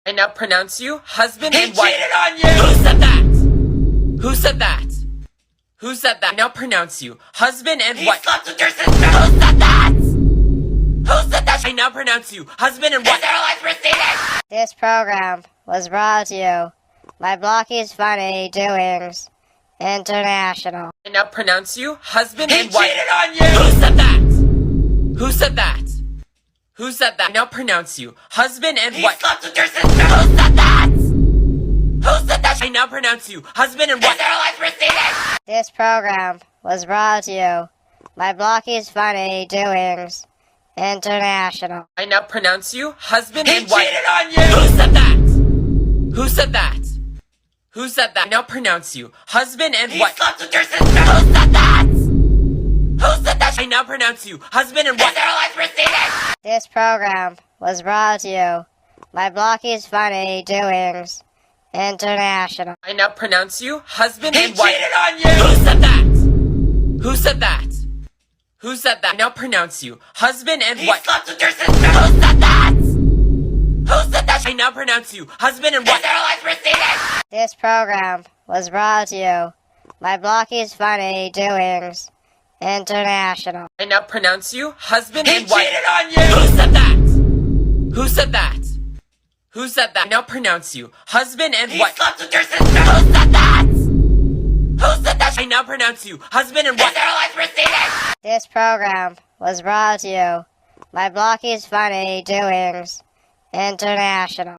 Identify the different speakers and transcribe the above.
Speaker 1: I now pronounce you husband and
Speaker 2: He
Speaker 1: wife.
Speaker 2: cheated on you!
Speaker 1: Who said that? Who said that? Who said that? I now pronounce you husband and
Speaker 2: He
Speaker 1: wife.
Speaker 2: slept with your sister!
Speaker 1: Who said that? Who said that? I now pronounce you husband and wife.
Speaker 2: Sterilized proceedings!
Speaker 3: This program was brought to you by Blocky's Funny Doings International.
Speaker 1: I now pronounce you husband
Speaker 2: He
Speaker 1: and wife.
Speaker 2: cheated on you!
Speaker 1: Who said that? Who said that? Who said that? I now pronounce you husband and
Speaker 2: He
Speaker 1: wife.
Speaker 2: slept with your sister!
Speaker 1: Who said that? Who said that? I now pronounce you husband and wife.
Speaker 2: Sterilized proceedings!
Speaker 3: This program was brought to you by Blocky's Funny Doings International.
Speaker 1: I now pronounce you husband
Speaker 2: He
Speaker 1: and wife.
Speaker 2: cheated on you!
Speaker 1: Who said that? Who said that? Who said that? I now pronounce you husband and
Speaker 2: He
Speaker 1: wife.
Speaker 2: slept with your sister!
Speaker 1: Who said that? Who said that? I now pronounce you husband and wife.
Speaker 2: Sterilized proceedings!
Speaker 3: This program was brought to you by Blocky's Funny Doings International.
Speaker 1: I now pronounce you husband
Speaker 2: He
Speaker 1: and wife.
Speaker 2: cheated on you!
Speaker 1: Who said that? Who said that? Who said that? I now pronounce you husband and
Speaker 2: He
Speaker 1: wife.
Speaker 2: slept with your sister!
Speaker 1: Who said that? Who said that? I now pronounce you husband and wife.
Speaker 2: Sterilized proceedings!
Speaker 3: This program was brought to you by Blocky's Funny Doings International.
Speaker 1: I now pronounce you husband
Speaker 2: He
Speaker 1: and wife.
Speaker 2: cheated on you!
Speaker 1: Who said that? Who said that? Who said that? I now pronounce you husband and
Speaker 2: He
Speaker 1: wife.
Speaker 2: slept with your sister!
Speaker 1: Who said that? Who said that? I now pronounce you husband and wife.
Speaker 2: Sterilized proceedings!
Speaker 3: This program was brought to you by Blocky's Funny Doings International.